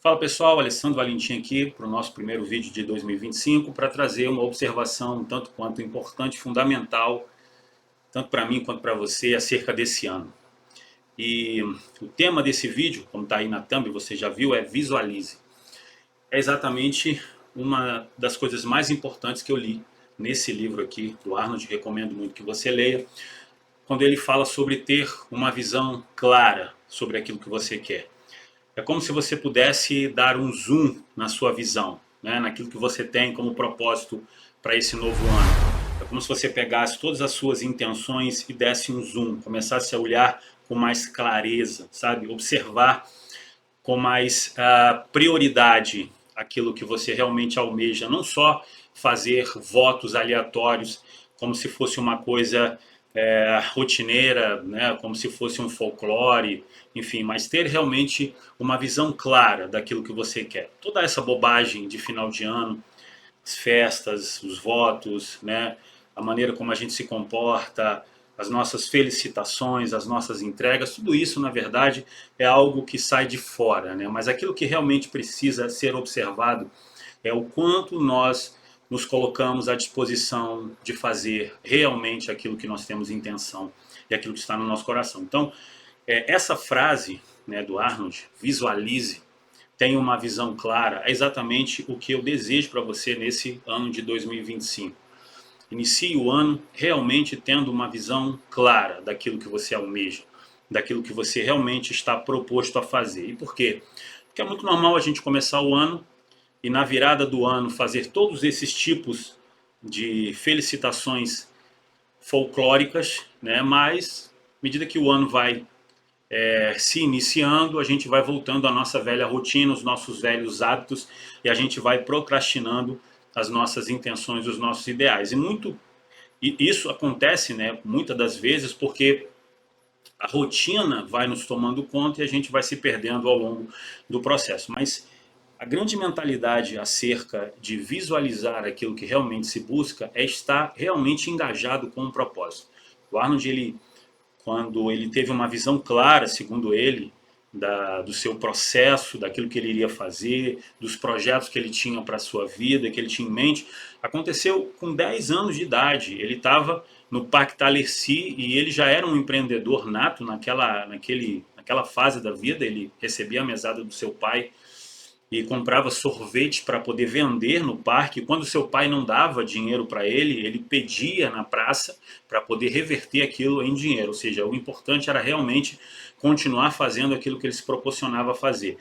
Fala pessoal, Alessandro Valentim aqui para o nosso primeiro vídeo de 2025 para trazer uma observação um tanto quanto importante, fundamental, tanto para mim quanto para você, acerca desse ano. E o tema desse vídeo, como está aí na thumb, você já viu, é visualize. É exatamente uma das coisas mais importantes que eu li nesse livro aqui do Arnold, recomendo muito que você leia, quando ele fala sobre ter uma visão clara sobre aquilo que você quer. É como se você pudesse dar um zoom na sua visão, né, naquilo que você tem como propósito para esse novo ano. É como se você pegasse todas as suas intenções e desse um zoom, começasse a olhar com mais clareza, sabe? Observar com mais prioridade aquilo que você realmente almeja, não só fazer votos aleatórios como se fosse uma coisa rotineira, né, como se fosse um folclore, enfim, mas ter realmente uma visão clara daquilo que você quer. Toda essa bobagem de final de ano, as festas, os votos, né, a maneira como a gente se comporta, as nossas felicitações, as nossas entregas, tudo isso, na verdade, é algo que sai de fora, né? Mas aquilo que realmente precisa ser observado é o quanto nós nos colocamos à disposição de fazer realmente aquilo que nós temos intenção e aquilo que está no nosso coração. Então, essa frase, né, do Arnold, visualize, tem uma visão clara, é exatamente o que eu desejo para você nesse ano de 2025. Inicie o ano realmente tendo uma visão clara daquilo que você almeja, daquilo que você realmente está proposto a fazer. E por quê? Porque é muito normal a gente começar o ano e na virada do ano fazer todos esses tipos de felicitações folclóricas, né? Mas à medida que o ano vai se iniciando, a gente vai voltando à nossa velha rotina, os nossos velhos hábitos, e a gente vai procrastinando as nossas intenções, os nossos ideais. E isso acontece, né, muitas das vezes porque a rotina vai nos tomando conta e a gente vai se perdendo ao longo do processo. Mas a grande mentalidade acerca de visualizar aquilo que realmente se busca é estar realmente engajado com o propósito. O Arnold, quando ele teve uma visão clara, segundo ele, do seu processo, daquilo que ele iria fazer, dos projetos que ele tinha para a sua vida, que ele tinha em mente, aconteceu com 10 anos de idade. Ele estava no Parque Talercy e ele já era um empreendedor nato naquela fase da vida. Ele recebia a mesada do seu pai e comprava sorvete para poder vender no parque. Quando seu pai não dava dinheiro para ele, ele pedia na praça para poder reverter aquilo em dinheiro. Ou seja, o importante era realmente continuar fazendo aquilo que ele se proporcionava a fazer.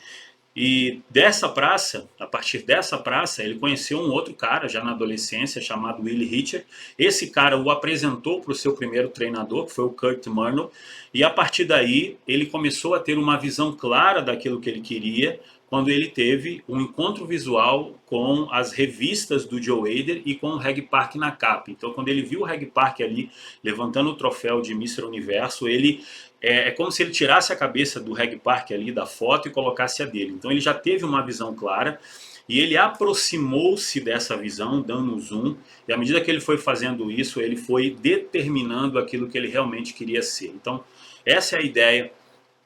E dessa praça, a partir dessa praça, ele conheceu um outro cara já na adolescência chamado Willie Hitcher. Esse cara o apresentou para o seu primeiro treinador, que foi o Kurt Murnau, e a partir daí ele começou a ter uma visão clara daquilo que ele queria, quando ele teve um encontro visual com as revistas do Joe Hader e com o Reg Park na capa. Então, quando ele viu o Reg Park ali levantando o troféu de Mr. Universo, ele é como se ele tirasse a cabeça do Reg Park ali da foto e colocasse a dele. Então ele já teve uma visão clara e ele aproximou-se dessa visão, dando um zoom, e à medida que ele foi fazendo isso, ele foi determinando aquilo que ele realmente queria ser. Então, essa é a ideia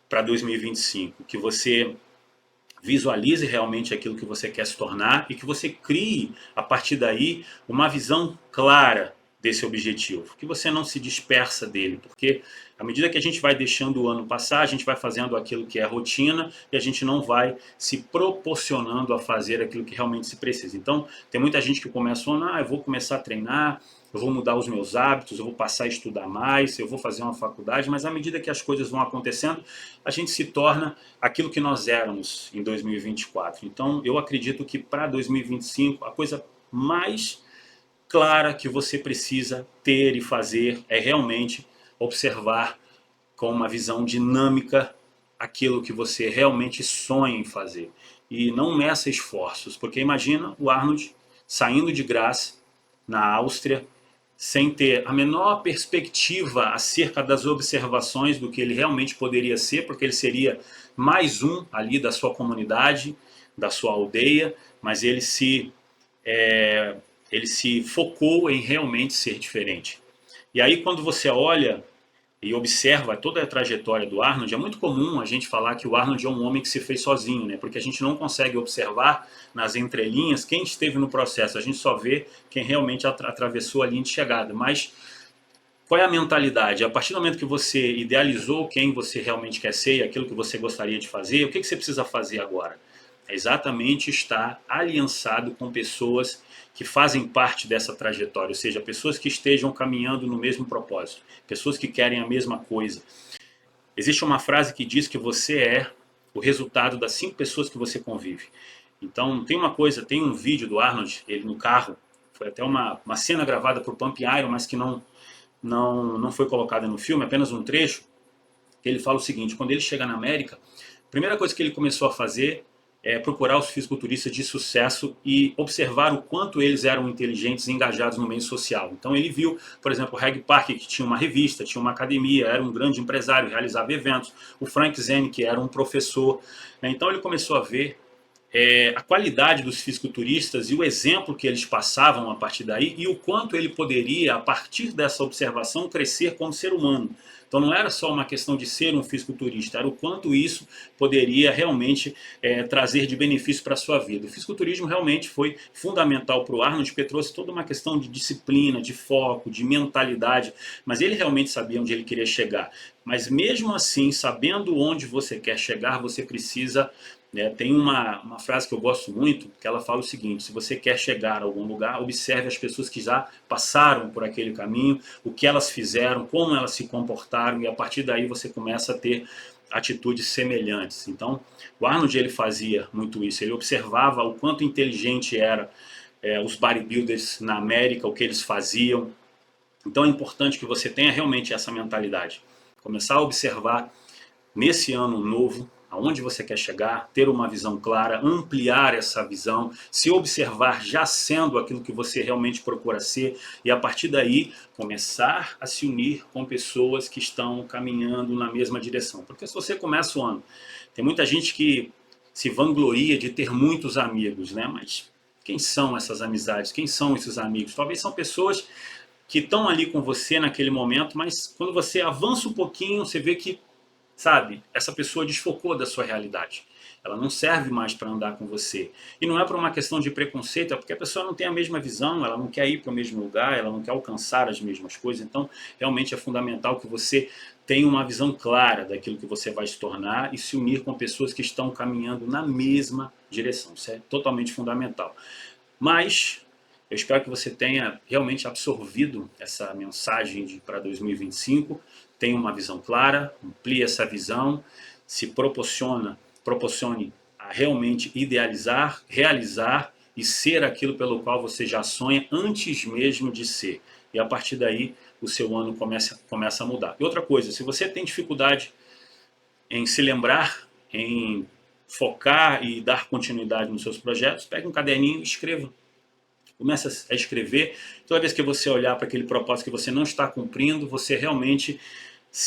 para 2025, que você visualize realmente aquilo que você quer se tornar e que você crie, a partir daí, uma visão clara desse objetivo, que você não se dispersa dele, porque à medida que a gente vai deixando o ano passar, a gente vai fazendo aquilo que é rotina e a gente não vai se proporcionando a fazer aquilo que realmente se precisa. Então, tem muita gente que começa o ano, eu vou começar a treinar, eu vou mudar os meus hábitos, eu vou passar a estudar mais, eu vou fazer uma faculdade, mas à medida que as coisas vão acontecendo, a gente se torna aquilo que nós éramos em 2024. Então, eu acredito que para 2025, a coisa mais clara que você precisa ter e fazer é realmente observar com uma visão dinâmica aquilo que você realmente sonha em fazer. E não meça esforços, porque imagina o Arnold saindo de graça na Áustria, sem ter a menor perspectiva acerca das observações do que ele realmente poderia ser, porque ele seria mais um ali da sua comunidade, da sua aldeia, mas ele se focou em realmente ser diferente. E aí quando você olha e observa toda a trajetória do Arnold, é muito comum a gente falar que o Arnold é um homem que se fez sozinho, né? Porque a gente não consegue observar nas entrelinhas quem esteve no processo, a gente só vê quem realmente atravessou a linha de chegada. Mas qual é a mentalidade? A partir do momento que você idealizou quem você realmente quer ser, aquilo que você gostaria de fazer, o que você precisa fazer agora? É exatamente estar aliançado com pessoas que fazem parte dessa trajetória, ou seja, pessoas que estejam caminhando no mesmo propósito, pessoas que querem a mesma coisa. Existe uma frase que diz que você é o resultado das 5 pessoas que você convive. Então, tem uma coisa, tem um vídeo do Arnold, ele no carro, foi até uma cena gravada por Pump Iron, mas que não foi colocada no filme, apenas um trecho. Ele fala o seguinte: quando ele chega na América, a primeira coisa que ele começou a fazer é procurar os fisiculturistas de sucesso e observar o quanto eles eram inteligentes e engajados no meio social. Então ele viu, por exemplo, o Reg Park, que tinha uma revista, tinha uma academia, era um grande empresário, realizava eventos, o Frank Zane, que era um professor. Então ele começou a ver a qualidade dos fisiculturistas e o exemplo que eles passavam a partir daí e o quanto ele poderia, a partir dessa observação, crescer como ser humano. Então não era só uma questão de ser um fisiculturista, era o quanto isso poderia realmente trazer de benefício para a sua vida. O fisiculturismo realmente foi fundamental para o Arnold, porque trouxe toda uma questão de disciplina, de foco, de mentalidade, mas ele realmente sabia onde ele queria chegar. Mas mesmo assim, sabendo onde você quer chegar, você precisa... tem uma frase que eu gosto muito, que ela fala o seguinte: se você quer chegar a algum lugar, observe as pessoas que já passaram por aquele caminho, o que elas fizeram, como elas se comportaram, e a partir daí você começa a ter atitudes semelhantes. Então, o Arnold ele fazia muito isso, ele observava o quanto inteligente era os bodybuilders na América, o que eles faziam. Então é importante que você tenha realmente essa mentalidade. Começar a observar nesse ano novo, aonde você quer chegar, ter uma visão clara, ampliar essa visão, se observar já sendo aquilo que você realmente procura ser e a partir daí começar a se unir com pessoas que estão caminhando na mesma direção. Porque se você começa o ano, tem muita gente que se vangloria de ter muitos amigos, né? Mas quem são essas amizades? Quem são esses amigos? Talvez são pessoas que estão ali com você naquele momento, mas quando você avança um pouquinho, você vê que, sabe, essa pessoa desfocou da sua realidade. Ela não serve mais para andar com você. E não é por uma questão de preconceito, é porque a pessoa não tem a mesma visão, ela não quer ir para o mesmo lugar, ela não quer alcançar as mesmas coisas. Então, realmente é fundamental que você tenha uma visão clara daquilo que você vai se tornar e se unir com pessoas que estão caminhando na mesma direção. Isso é totalmente fundamental. Mas eu espero que você tenha realmente absorvido essa mensagem para 2025, tenha uma visão clara, amplie essa visão, se proporcione a realmente idealizar, realizar e ser aquilo pelo qual você já sonha antes mesmo de ser. E a partir daí o seu ano começa a mudar. E outra coisa, se você tem dificuldade em se lembrar, em focar e dar continuidade nos seus projetos, pegue um caderninho e escreva. Começa a escrever. Toda vez que você olhar para aquele propósito que você não está cumprindo, você realmente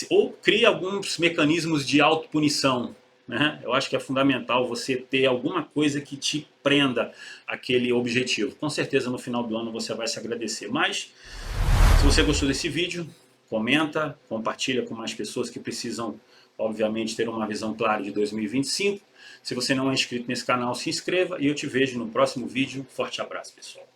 ou cria alguns mecanismos de autopunição, né? Eu acho que é fundamental você ter alguma coisa que te prenda aquele objetivo. Com certeza no final do ano você vai se agradecer. Mas se você gostou desse vídeo, comenta, compartilha com mais pessoas que precisam, obviamente, ter uma visão clara de 2025. Se você não é inscrito nesse canal, se inscreva e eu te vejo no próximo vídeo. Forte abraço, pessoal.